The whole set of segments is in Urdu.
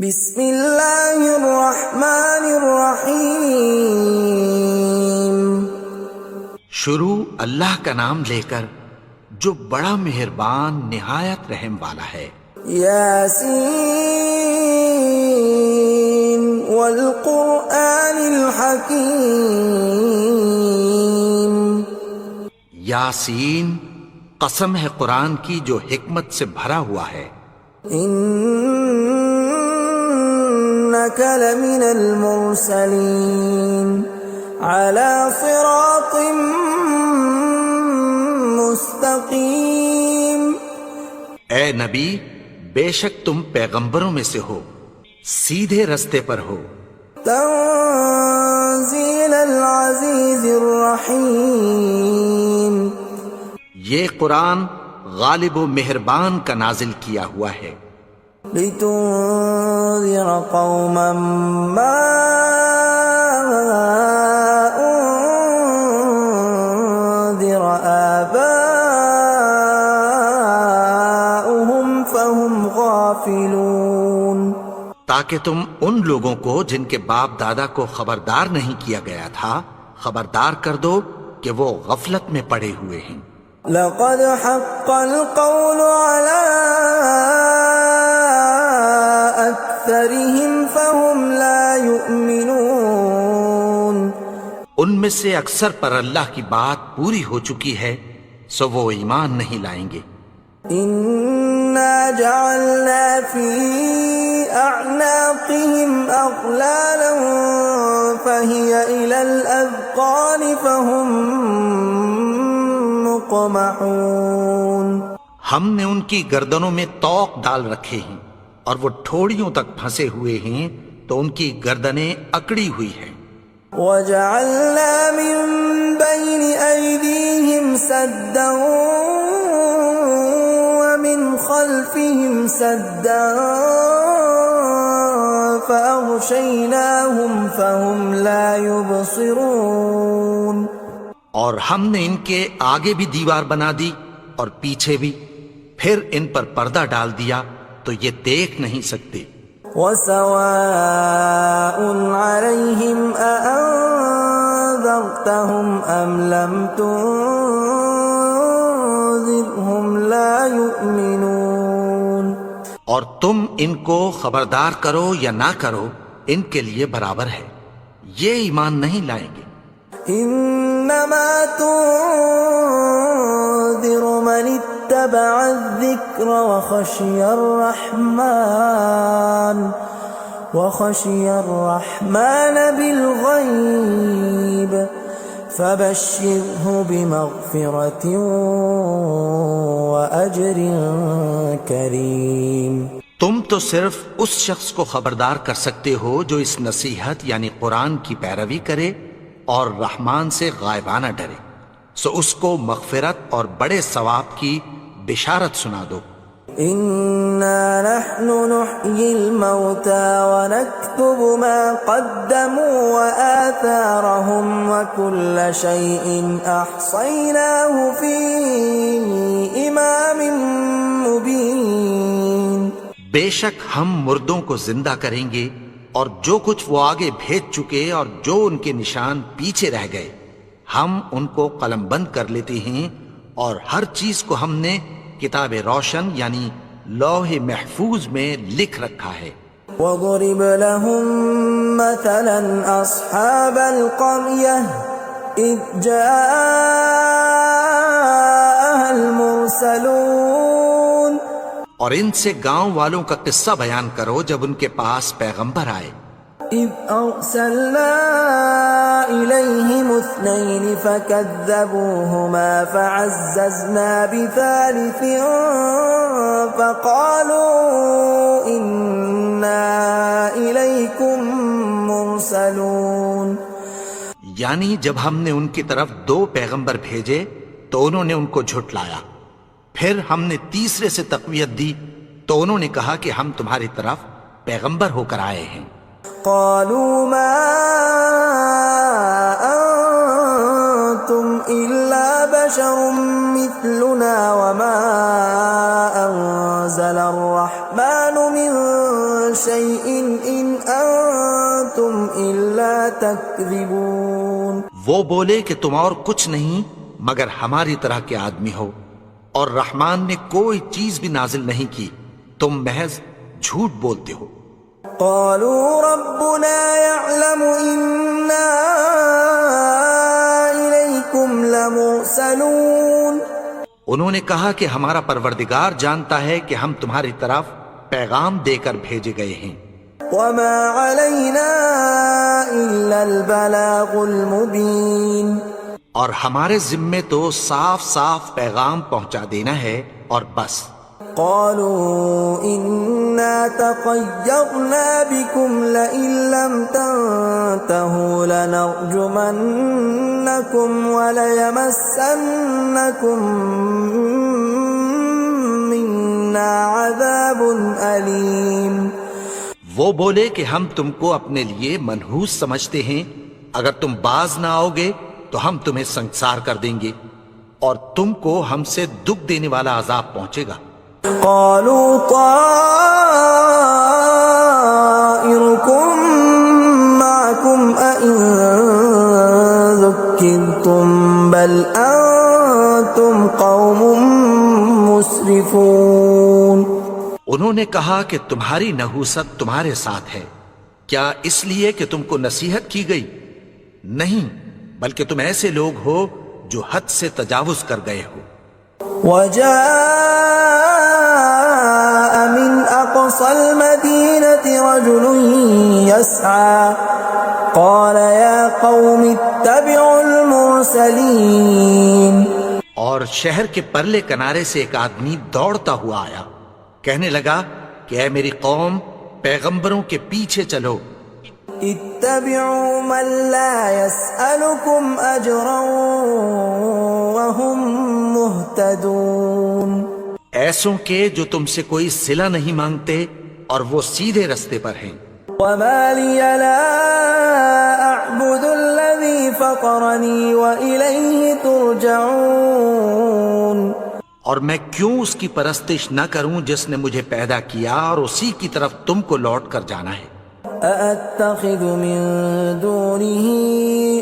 بسم اللہ الرحمن الرحیم۔ شروع اللہ کا نام لے کر جو بڑا مہربان نہایت رحم والا ہے۔ یاسین والقرآن الحکیم۔ یاسین، قسم ہے قرآن کی جو حکمت سے بھرا ہوا ہے۔ انک لمن المرسلین علی صراط مستقیم۔ اے نبی، بے شک تم پیغمبروں میں سے ہو، سیدھے رستے پر ہو۔ تنزیل العزیز الرحیم۔ یہ قرآن غالب و مہربان کا نازل کیا ہوا ہے۔ لتنذر قوما ما انذر آباؤهم فهم غافلون۔ تاکہ تم ان لوگوں کو جن کے باپ دادا کو خبردار نہیں کیا گیا تھا خبردار کر دو کہ وہ غفلت میں پڑے ہوئے ہیں۔ لقد حق القول على أكثرهم فهم لا يؤمنون۔ ان میں سے اکثر پر اللہ کی بات پوری ہو چکی ہے سو وہ ایمان نہیں لائیں گے۔ إنا جعلنا في أعناقهم أغلالا فهي إلى الأذقان فهم مقمحون۔ ہم نے ان کی گردنوں میں طوق ڈال رکھے ہیں اور وہ ٹھوڑیوں تک پھنسے ہوئے ہیں تو ان کی گردنیں اکڑی ہوئی ہیں۔ وجعلنا من بين أيديهم سدا ومن خلفهم سدا فأغشيناهم فهم لا يبصرون۔ اور ہم نے ان کے آگے بھی دیوار بنا دی اور پیچھے بھی، پھر ان پر پردہ ڈال دیا تو یہ دیکھ نہیں سکتے۔ وَسَوَاءٌ عَلَيْهِمْ أَأَنذَرْتَهُمْ أَمْ لَمْ تُنذِرْهُمْ لَا يُؤْمِنُونَ۔ اور تم ان کو خبردار کرو یا نہ کرو ان کے لیے برابر ہے، یہ ایمان نہیں لائیں گے۔ انما تنذر من اتبع الذکر وخشی الرحمن بالغیب فبشرہ بمغفرۃ واجر کریم۔ تم تو صرف اس شخص کو خبردار کر سکتے ہو جو اس نصیحت یعنی قرآن کی پیروی کرے اور رحمان سے غائبانہ ڈرے، سو اس کو مغفرت اور بڑے ثواب کی بشارت سنا دو۔ انا نحن نحيي الموتى ونكتب ما قدموا وآثارهم وكل شيء احصيناه في امام مبين۔ بے شک ہم مردوں کو زندہ کریں گے اور جو کچھ وہ آگے بھیج چکے اور جو ان کے نشان پیچھے رہ گئے ہم ان کو قلم بند کر لیتے ہیں، اور ہر چیز کو ہم نے کتاب روشن یعنی لوح محفوظ میں لکھ رکھا ہے۔ وَضُرِبَ لَهُم مَّثَلًا أَصْحَابَ الْقَرْيَةِ إِذْ جَاءَهَا الْمُرْسَلُونَ۔ اور ان سے گاؤں والوں کا قصہ بیان کرو جب ان کے پاس پیغمبر آئے۔ إِذْ أَرْسَلْنَا إِلَيْهِمُ اثْنَيْنِ فَكَذَّبُوهُمَا فَعَزَّزْنَا بِثَالِثٍ فَقَالُوا إِنَّا إِلَيْكُمْ مُرْسَلُونَ۔ یعنی جب ہم نے ان کی طرف 2 پیغمبر بھیجے تو انہوں نے ان کو جھٹلایا، پھر ہم نے تیسرے سے تقویت دی تو انہوں نے کہا کہ ہم تمہاری طرف پیغمبر ہو کر آئے ہیں۔ قالوا ما أنتم إلا بشر مثلنا وما أنزل الرحمن من شيء إن أنتم إلا تكذبون. وہ بولے کہ تم اور کچھ نہیں مگر ہماری طرح کے آدمی ہو، اور رحمان نے کوئی چیز بھی نازل نہیں کی، تم محض جھوٹ بولتے ہو۔ قالوا ربنا يعلم إنا إليكم لمرسلون. انہوں نے کہا کہ ہمارا پروردگار جانتا ہے کہ ہم تمہاری طرف پیغام دے کر بھیجے گئے ہیں، وما علينا إلا البلاغ المبين. اور ہمارے ذمے تو صاف صاف پیغام پہنچا دینا ہے اور بس۔ قالوا إنا تطيرنا بكم لئن لم تنتهوا لنرجمنكم وليمسنكم منا عذاب أليم. وہ بولے کہ ہم تم کو اپنے لیے منحوس سمجھتے ہیں، اگر تم باز نہ آؤ گے تو ہم تمہیں سنسار کر دیں گے اور تم کو ہم سے دکھ دینے والا عذاب پہنچے گا۔ قالوا طائركم معكم أئن ذكرتم بل أنتم قوم مسرفون. انہوں نے کہا کہ تمہاری نحوست تمہارے ساتھ ہے، کیا اس لیے کہ تم کو نصیحت کی گئی؟ نہیں، بلکہ تم ایسے لوگ ہو جو حد سے تجاوز کر گئے ہو۔ وجاء من أقصى المدينة رجل يسعى قال يا قوم اتبعوا المرسلين. اور شہر کے پرلے کنارے سے ایک آدمی دوڑتا ہوا آیا، کہنے لگا کہ اے میری قوم، پیغمبروں کے پیچھے چلو۔ اتبعوا من لا يسألكم أجرا وهم مهتدون. ایسوں کے جو تم سے کوئی صلہ نہیں مانگتے اور وہ سیدھے رستے پر ہیں۔ وما لي لا أعبد الذي فطرني وإليه ترجعون. اور میں کیوں اس کی پرستش نہ کروں جس نے مجھے پیدا کیا اور اسی کی طرف تم کو لوٹ کر جانا ہے۔ أأتخذ من دونه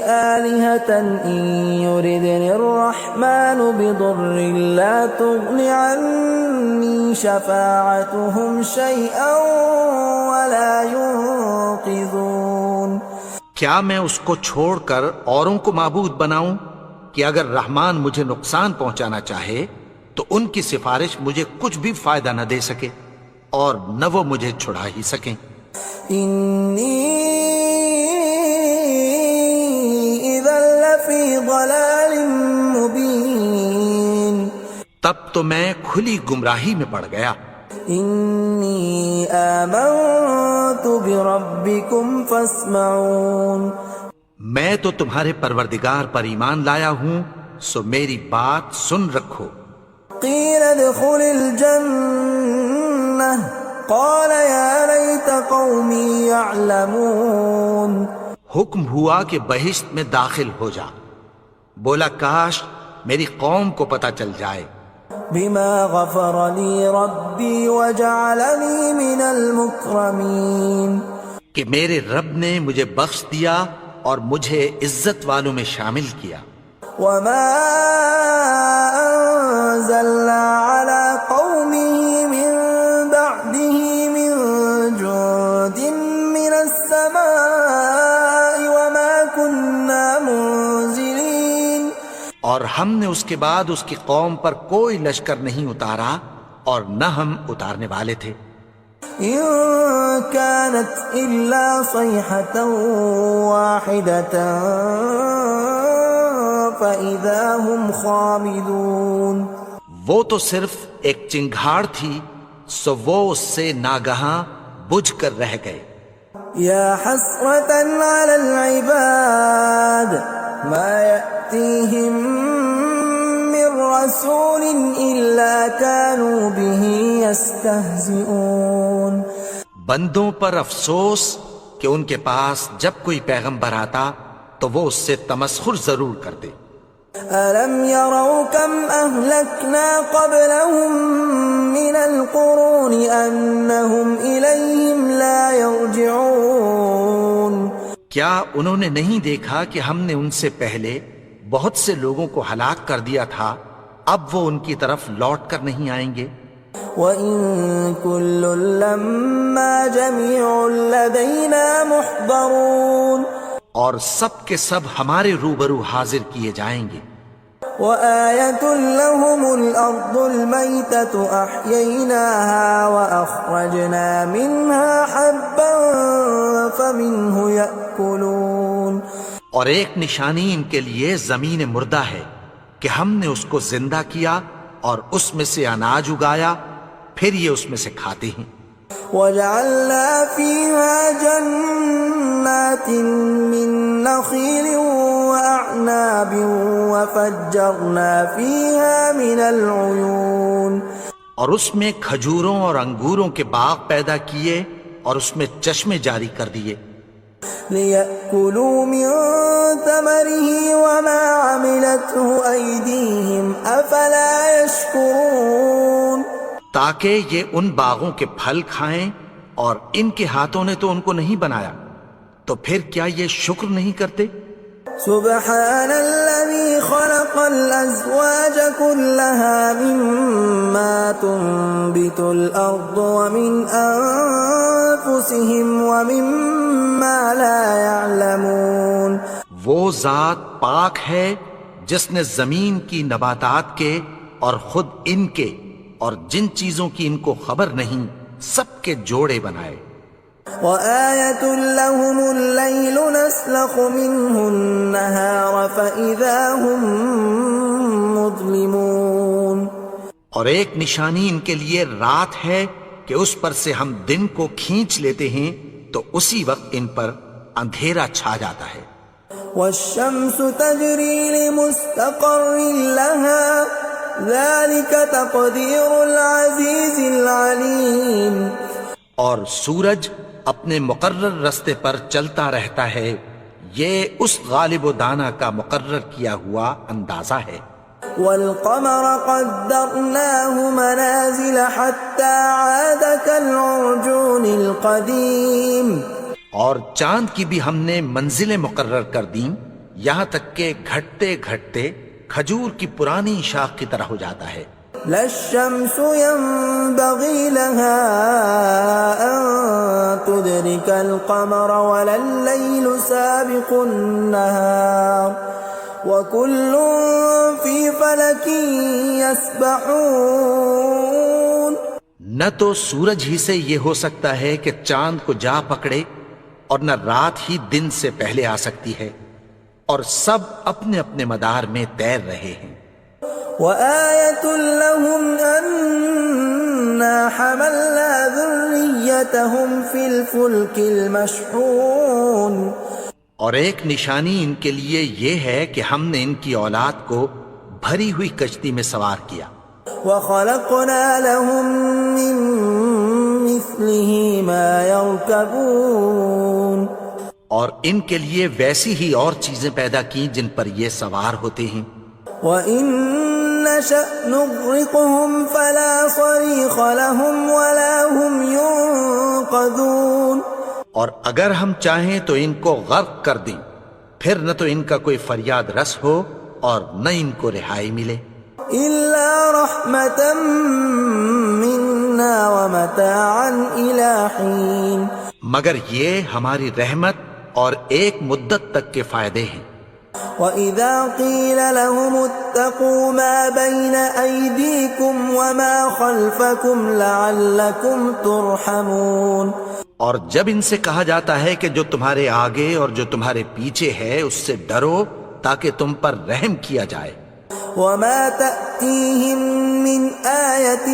آلهة إن يردني الرحمن بضر لا تغن عني شفاعتهم شيئا ولا ينقذون. کیا میں اس کو چھوڑ کر اوروں کو معبود بناؤں کہ اگر رحمان مجھے نقصان پہنچانا چاہے تو ان کی سفارش مجھے کچھ بھی فائدہ نہ دے سکے اور نہ وہ مجھے چھڑا ہی سکیں۔ إني إذا لفي ضلال مبين. تب تو میں کھلی گمراہی میں پڑ گیا۔ إني آمنت بربكم فاسمعون. میں تو تمہارے پروردگار پر ایمان لایا ہوں، سو میری بات سن رکھو۔ قيل ادخل الجنة قال يا ليت قومي يعلمون. حکم ہوا کہ بہشت میں داخل ہو جا، بولا کاش میری قوم کو پتہ چل جائے۔ بما غفر لي ربي وجعلني من المكرمين. کہ میرے رب نے مجھے بخش دیا اور مجھے عزت والوں میں شامل کیا۔ وما أنزلنا على قومه من بعده من جند من السماء وما كنا منزلين. اور ہم نے اس کے بعد اس کی قوم پر کوئی لشکر نہیں اتارا اور نہ ہم اتارنے والے تھے۔ إن كانت إلا صيحة واحدة فإذا هم خامدون. وہ تو صرف ایک چنگھاڑ تھی، سو وہ اس سے ناگہاں بجھ کر رہ گئے۔ يا حسرة على العباد ما يأتيهم من رسول إلا كانوا به يستهزئون. بندوں پر افسوس کہ ان کے پاس جب کوئی پیغمبر آتا تو وہ اس سے تمسخر ضرور کرتے۔ ألم يروا كم أهلكنا قبلهم من القرون أنهم إليهم لا يرجعون کیا انہوں نے نہیں دیکھا کہ ہم نے ان سے پہلے بہت سے لوگوں کو ہلاک کر دیا تھا، اب وہ ان کی طرف لوٹ کر نہیں آئیں گے؟ وَإِن كُلٌّ لَّمَّا جَمِيعٌ لَّدَيْنَا مُحْضَرُونَ اور سب کے سب ہمارے روبرو حاضر کیے جائیں گے۔ وَآيَةٌ لَّهُمُ الْأَرْضُ الْمَيْتَةُ أَحْيَيْنَاهَا وَأَخْرَجْنَا مِنْهَا حَبًّا فَمِنْهُ يَأْكُلُونَ اور ایک نشانی ان کے لیے زمین مردہ ہے کہ ہم نے اس کو زندہ کیا اور اس میں سے اناج اگایا، پھر یہ اس میں سے کھاتے ہیں۔ وَجَعَلْنَا فِيهَا جَنَّاتٍ مِّن نَّخِيلٍ وَأَعْنَابٍ وَفَجَّرْنَا فِيهَا مِنَ الْعُيُونِ اور اس میں کھجوروں اور انگوروں کے باغ پیدا کیے اور اس میں چشمے جاری کر دیے، لِيَأْكُلُوا مِن ثَمَرِهِ وَمَا عَمِلَتْهُ أَيْدِيهِمْ أَفَلَا يَشْكُرُونَ تاکہ یہ ان باغوں کے پھل کھائیں، اور ان کے ہاتھوں نے تو ان کو نہیں بنایا، تو پھر کیا یہ شکر نہیں کرتے؟ سبحان الذي خلق الأزواج كلها مما تنبت الأرض ومن أنفسهم ومما لا يعلمون وہ ذات پاک ہے جس نے زمین کی نباتات کے اور خود ان کے اور جن چیزوں کی ان کو خبر نہیں سب کے جوڑے بنائے۔ وَآيَةٌ لَّهُمُ اللَّيْلُ نَسْلَخُ مِنْهُ النَّهَارَ فَإِذَا هُمْ مُظْلِمُونَ اور ایک نشانی ان کے لیے رات ہے کہ اس پر سے ہم دن کو کھینچ لیتے ہیں تو اسی وقت ان پر اندھیرا چھا جاتا ہے۔ وَالشَّمْسُ تَجْرِي لِمُسْتَقَرٍّ لَّهَا ذَلِكَ تَقْدِيرُ الْعَزِيزِ الْعَلِيمِ اور سورج اپنے مقرر رستے پر چلتا رہتا ہے، یہ اس غالب و دانا کا مقرر کیا ہوا اندازہ ہے۔ وَالْقَمَرَ قَدَّرْنَاهُ مَنَازِلَ حَتَّى عَادَ كَالْعُرْجُونِ الْقَدِيمِ اور چاند کی بھی ہم نے منزلیں مقرر کر دیں، یہاں تک کہ گھٹتے گھٹتے کھجور کی پرانی شاخ کی طرح ہو جاتا ہے۔ لا الشمس ينبغي لها أن تدرك القمر ولا الليل سابق النهار وكل في فلك يسبحون نہ تو سورج ہی سے یہ ہو سکتا ہے کہ چاند کو جا پکڑے، اور نہ رات ہی دن سے پہلے آ سکتی ہے، اور سب اپنے اپنے مدار میں تیر رہے ہیں۔ وَآيَةٌ لَّهُمْ أَنَّا حَمَلْنَا ذُرِّيَّتَهُمْ فِي الْفُلْكِ الْمَشْحُونِ اور ایک نشانی ان کے لیے یہ ہے کہ ہم نے ان کی اولاد کو بھری ہوئی کشتی میں سوار کیا۔ وَخَلَقْنَا لَهُم مِّن مِّثْلِهِ مَا يَرْكَبُونَ اور ان کے لیے ویسی ہی اور چیزیں پیدا کی جن پر یہ سوار ہوتے ہیں۔ وَإِن نَّشَأْ نُغْرِقْهُمْ فَلَا صَرِيخَ لَهُمْ وَلَا هُمْ يُنقَذُونَ اور اگر ہم چاہیں تو ان کو غرق کر دیں، پھر نہ تو ان کا کوئی فریاد رس ہو اور نہ ان کو رہائی ملے۔ إِلَّا رَحْمَةً مِّنَّا وَمَتَاعًا إِلَىٰ حِينٍ مگر یہ ہماری رحمت اور ایک مدت تک کے فائدے ہیں۔ وَإِذَا قِيلَ لَهُمُ اتَّقُوا مَا بَيْنَ أَيْدِيكُمْ وَمَا خَلْفَكُمْ لَعَلَّكُمْ تُرْحَمُونَ اور جب ان سے کہا جاتا ہے کہ جو تمہارے آگے اور جو تمہارے پیچھے ہے اس سے ڈرو تاکہ تم پر رحم کیا جائے۔ وَمَا تَأْتِيهِم مِّنْ آيَةٍ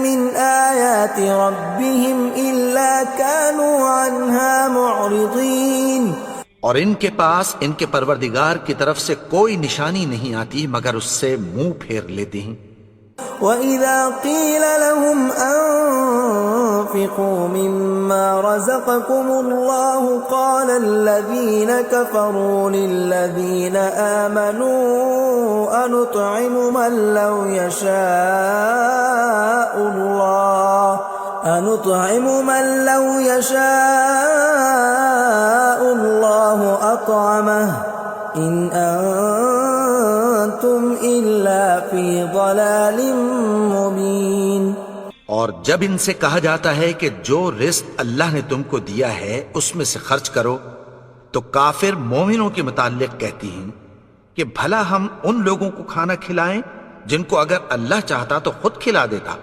مِّنْ آيَاتِ رَبِّهِمْ إِلَّا كَانُوا عَنْهَا مُعْرِضِينَ اور ان کے پاس ان کے پروردگار کی طرف سے کوئی نشانی نہیں آتی مگر اس سے منہ پھیر لیتے ہیں۔ وَإِذَا قِيلَ لَهُمْ وأنفقوا مما رزقكم الله قال الذين كفروا للذين آمنوا أنطعم من لو يشاء الله أطعمه إن أنتم إلا في ضلال مبين۔ اور جب ان سے کہا جاتا ہے کہ جو رزق اللہ نے تم کو دیا ہے اس میں سے خرچ کرو، تو کافر مومنوں کے متعلق کہتی ہیں کہ بھلا ہم ان لوگوں کو کھانا کھلائیں جن کو اگر اللہ چاہتا تو خود کھلا دیتا،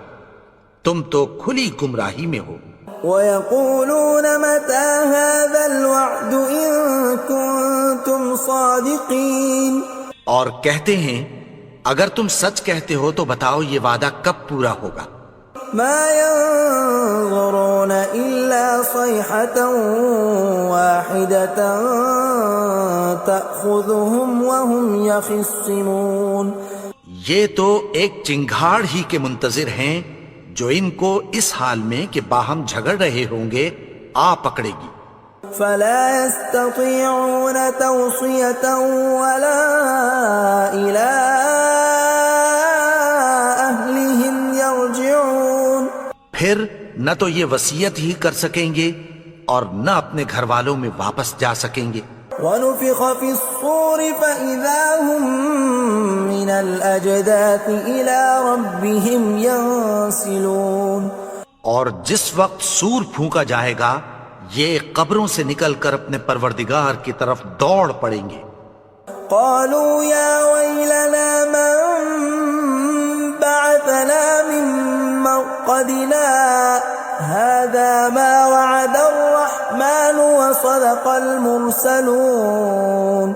تم تو کھلی گمراہی میں ہو۔ وَيَقُولُونَ مَتَى هَذَا الْوَعْدُ إِن كُنتُمْ صَادِقِينَ، اور کہتے ہیں اگر تم سچ کہتے ہو تو بتاؤ یہ وعدہ کب پورا ہوگا۔ مَا يَنظُرُونَ إِلَّا صَيْحَةً وَاحِدَةً تَأْخُذُهُمْ وَهُمْ يَخِصِّمُونَ، یہ تو ایک چنگھاڑ ہی کے منتظر ہیں جو ان کو اس حال میں کہ باہم جھگڑ رہے ہوں گے آ پکڑے گی۔ فلا يستطيعون توصية ولا إلى أهلهم يرجعون، پھر نہ تو یہ وصیت ہی کر سکیں گے اور نہ اپنے گھر والوں میں واپس جا سکیں گے۔ ونفخ في الصور فإذا هم من الأجداث إلى ربهم ينسلون، اور جس وقت سور پھونکا جائے گا یہ قبروں سے نکل کر اپنے پروردگار کی طرف دوڑ پڑیں گے۔ قالوا يا ويلنا من بعثنا من مرقدنا هذا ما وعد الرحمن وصدق المرسلون،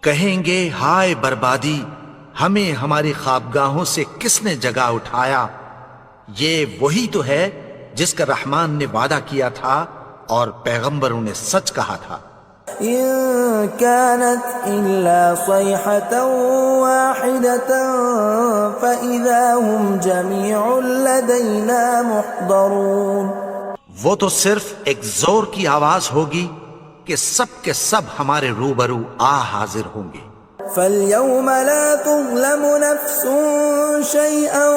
کہیں گے ہائے بربادی، ہمیں ہماری خوابگاہوں سے کس نے جگا اٹھایا، یہ وہی تو ہے جس کا رحمان نے وعدہ کیا تھا اور پیغمبروں نے سچ کہا تھا۔ إن كانت إلا صيحة واحدة فإذا هم جميع لدينا محضرون، وہ تو صرف ایک زور کی آواز ہوگی کہ سب کے سب ہمارے روبرو آ حاضر ہوں گے۔ فاليوم لا تظلم نفس شيئا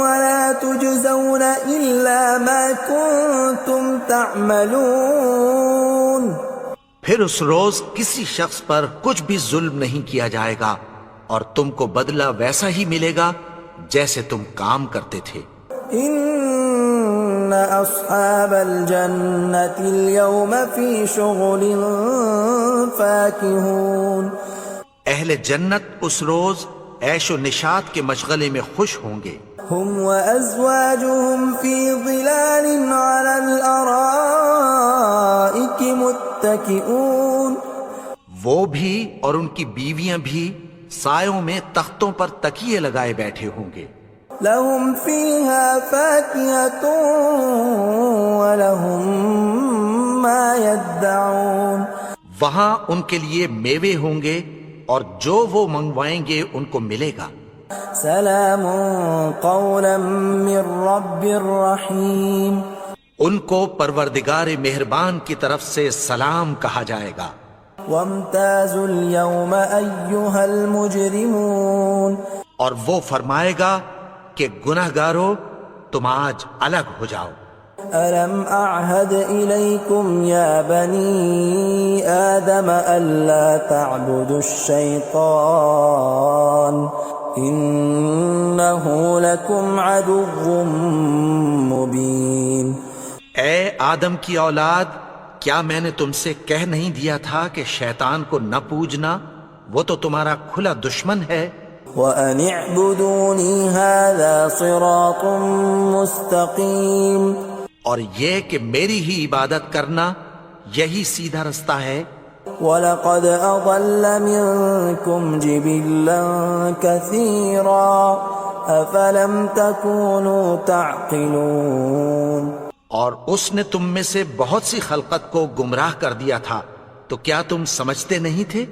ولا تجزون إلا ما كنتم تعملون، پھر اس روز کسی شخص پر کچھ بھی ظلم نہیں کیا جائے گا اور تم کو بدلہ ویسا ہی ملے گا جیسے تم کام کرتے تھے۔ ان اصحاب الجنة اليوم في شغل فاكهون، اہل جنت اس روز عیش و نشاط کے مشغلے میں خوش ہوں گے۔ هم وازواجهم في ظلال على الارائك متكئون، وہ بھی اور ان کی بیویاں بھی سایوں میں تختوں پر تکیے لگائے بیٹھے ہوں گے۔ لهم فيها فاكهة ولهم ما يدعون، وہاں ان کے لیے میوے ہوں گے اور جو وہ منگوائیں گے ان کو ملے گا۔ سلام قولا من رب رحیم، ان کو پروردگار مہربان کی طرف سے سلام کہا جائے گا۔ وامتازوا اليوم ایھا المجرمون، اور وہ فرمائے گا کہ گنہگارو تم آج الگ ہو جاؤ۔ ألم أعهد إليكم يا بني آدم ألا تعبدوا الشيطان إنه لكم عدو مبين۔ اے آدم کی اولاد، کیا میں نے تم سے کہہ نہیں دیا تھا کہ شیطان کو نہ پوجنا، وہ تو تمہارا کھلا دشمن ہے۔ وَأَنِ اعْبُدُونِي هَذَا صِرَاطٌ مُسْتَقِيمٌ، اور یہ کہ میری ہی عبادت کرنا یہی سیدھا رستہ ہے۔ وَلَقَدْ أَضَلَّ مِنْكُمْ جِبِلًّا كَثِيرًا أَفَلَمْ تَكُونُوا تَعْقِلُونَ، اور اس نے تم میں سے بہت سی خلقت کو گمراہ کر دیا تھا، تو کیا تم سمجھتے نہیں تھے؟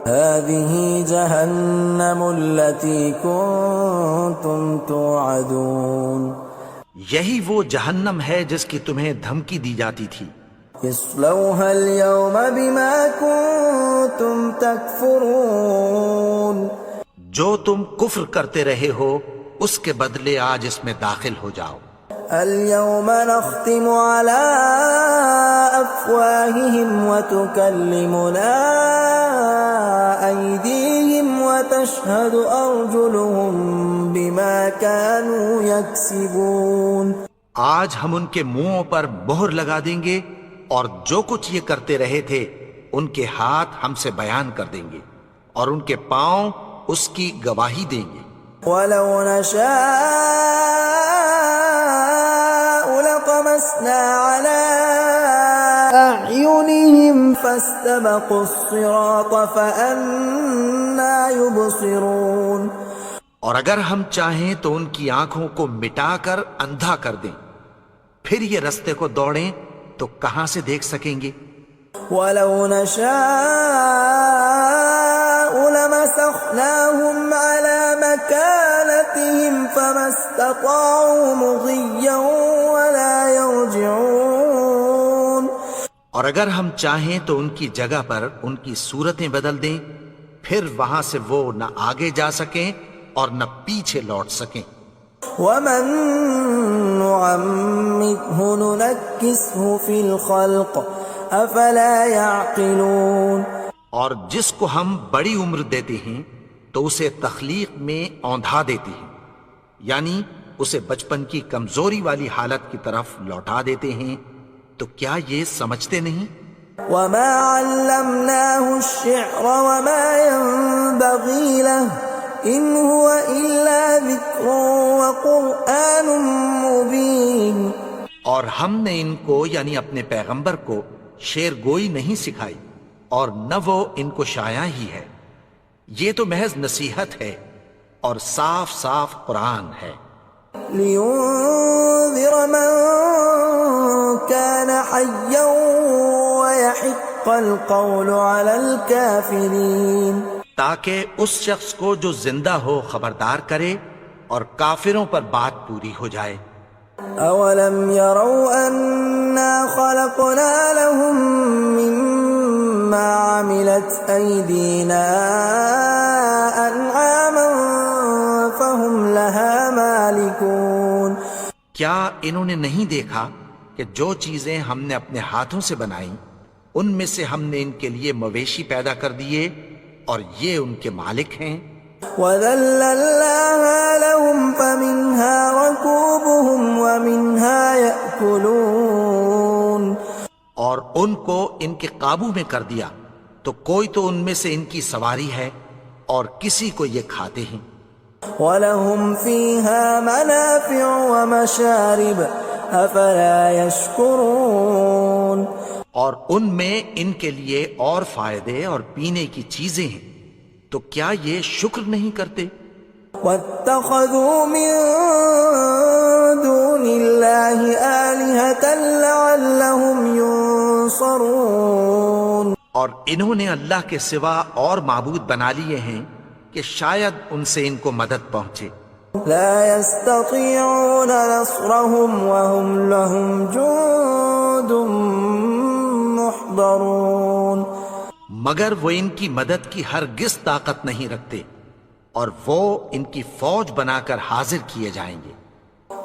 هَذِهِ جَهَنَّمُ الَّتِي كُنْتُمْ تُوعَدُونَ، یہی وہ جہنم ہے جس کی تمہیں دھمکی دی جاتی تھی. اصلوها اليوم بما كنتم تكفرون. جو تم کفر کرتے رہے ہو اس کے بدلے آج اس میں داخل ہو جاؤ. اليوم نختم على أفواههم وتكلمنا أيديهم وتشهد أرجلهم بما كانوا يكسبون. آج ہم ان کے منہوں پر مہر لگا دیں گے اور جو کچھ یہ کرتے رہے تھے ان کے ہاتھ ہم سے بیان کر دیں گے اور ان کے پاؤں اس کی گواہی دیں گے. ولو نشاء لطمسنا على أعينهم فاستبقوا الصراط فأنى يبصرون. اور اگر ہم چاہیں تو ان کی آنکھوں کو مٹا کر اندھا کر دیں، پھر یہ رستے کو دوڑیں تو کہاں سے دیکھ سکیں گے. ولو نشاء لمسخناهم على مكانتهم فما استطاعوا مضيا ولا يرجعون. اور اگر ہم چاہیں تو ان کی جگہ پر ان کی صورتیں بدل دیں، پھر وہاں سے وہ نہ آگے جا سکیں اور نہ پیچھے لوٹ سکیں. ومن نعمره ننكسه في الخلق افلا يعقلون. اور جس کو ہم بڑی عمر دیتے ہیں تو اسے تخلیق میں اوندھا دیتے ہیں، یعنی اسے بچپن کی کمزوری والی حالت کی طرف لوٹا دیتے ہیں. تو کیا یہ سمجھتے نہیں؟ وما علمناه الشعر وما ينبغي له ان هو الا ذکر وقرآن مبین. اور ہم نے ان کو یعنی اپنے پیغمبر کو شعر گوئی نہیں سکھائی اور نہ وہ ان کو شاعر ہی ہے، یہ تو محض نصیحت ہے اور صاف صاف قرآن ہے. لينذر من كان حيا ويحق القول على الكافرين. تاکہ اس شخص کو جو زندہ ہو خبردار کرے اور کافروں پر بات پوری ہو جائے. اولم يروا انا خلقنا لهم مما عملت ايدينا انعاما فهم لها مالكون. کیا انہوں نے نہیں دیکھا کہ جو چیزیں ہم نے اپنے ہاتھوں سے بنائیں ان میں سے ہم نے ان کے لیے مویشی پیدا کر دیے اور یہ ان کے مالک ہیں. وَذَلَّلْنَاهَا لَهُمْ فَمِنْهَا رَكُوبُهُمْ وَمِنْهَا يَأْكُلُونَ. اور ان کو ان کے قابو میں کر دیا تو کوئی تو ان میں سے ان کی سواری ہے اور کسی کو یہ کھاتے ہیں. وَلَهُمْ فِيهَا مَنَافِعُ وَمَشَارِبُ أَفَلَا يَشْكُرُونَ. اور ان میں ان کے لیے اور فائدے اور پینے کی چیزیں ہیں، تو کیا یہ شکر نہیں کرتے؟ وَاتَّخَذُوا مِن دُونِ اللَّهِ آلِهَةً لَعَلَّهُمْ يُنصَرُونَ. اور انہوں نے اللہ کے سوا اور معبود بنا لیے ہیں کہ شاید ان سے ان کو مدد پہنچے. لا يستطيعون نصرهم وهم لهم جند محضرون. مگر وہ ان کی مدد کی ہرگز طاقت نہیں رکھتے اور وہ ان کی فوج بنا کر حاضر کیے جائیں گے.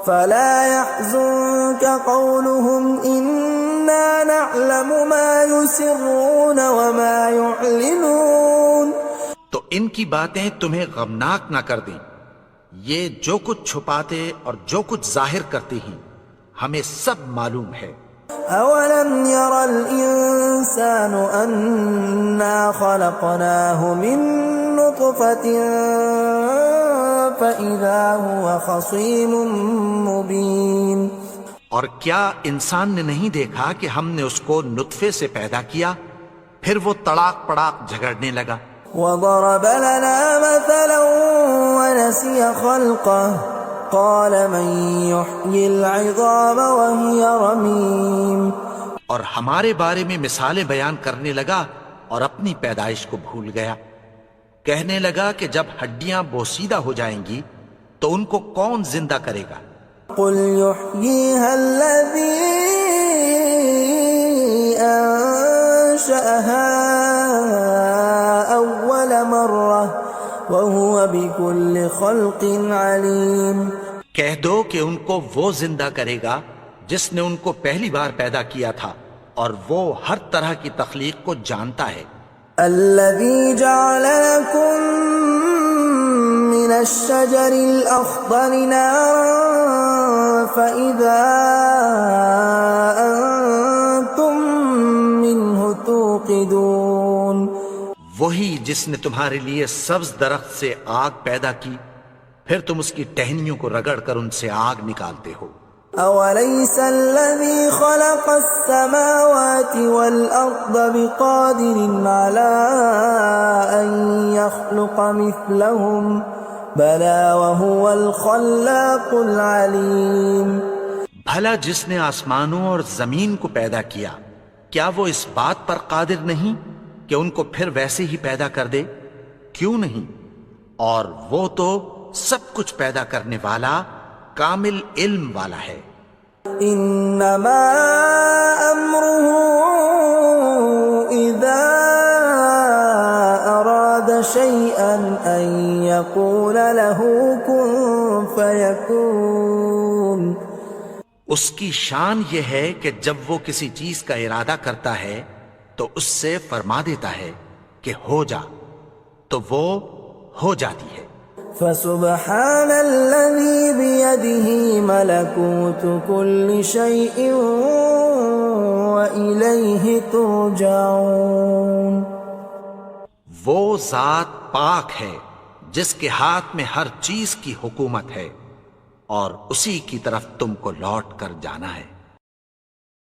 فلا يحزنك قولهم إنا نعلم ما يسرون وما يعلنون. تو ان کی باتیں تمہیں غمناک نہ کر دیں، یہ جو کچھ چھپاتے اور جو کچھ ظاہر کرتے ہیں ہمیں سب معلوم ہے. أولم ير الإنسان أنا خلقناه من نطفة فإذا هو خصيم مبين. اور کیا انسان نے نہیں دیکھا کہ ہم نے اس کو نطفے سے پیدا کیا پھر وہ تڑاک پڑاک جھگڑنے لگا. وضرب لنا مثلا ونسي خلقه قال من يحيي العظام وهي رميم. اور ہمارے بارے میں مثالیں بیان کرنے لگا اور اپنی پیدائش کو بھول گیا. کہنے لگا کہ جب ہڈیاں بوسیدہ ہو جائیں گی تو ان کو کون زندہ کرے گا. قل يحييها الذي أنشأها أول مرة وهو بكل خلق عليم. کہہ دو کہ ان کو وہ زندہ کرے گا جس نے ان کو پہلی بار پیدا کیا تھا اور وہ ہر طرح کی تخلیق کو جانتا ہے. الذي جعل لكم من الشجر الأخضر نارا فإذا أنتم منه توقدون. وہی جس نے تمہارے لیے سبز درخت سے آگ پیدا کی پھر تم اس کی ٹہنیوں کو رگڑ کر ان سے آگ نکالتے ہو. أوليس الذي خلق السماوات والأرض بقادر على أن يخلق مثلهم بلى وهو الخلاق العليم. بھلا جس نے آسمانوں اور زمین کو پیدا کیا کیا وہ اس بات پر قادر نہیں کہ ان کو پھر ویسے ہی پیدا کر دے؟ کیوں نہیں؟ اور وہ تو سب کچھ پیدا کرنے والا کامل علم والا ہے. انما امره اذا اراد شيئا ان يقول له كن فيكون. اس کی شان یہ ہے کہ جب وہ کسی چیز کا ارادہ کرتا ہے تو اس سے فرما دیتا ہے کہ ہو جا تو وہ ہو جاتی ہے. فسبحان الذي بيده ملكوت كل شيء وإليه ترجعون. وہ ذات پاک ہے جس کے ہاتھ میں ہر چیز کی حکومت ہے اور اسی کی طرف تم کو لوٹ کر جانا ہے.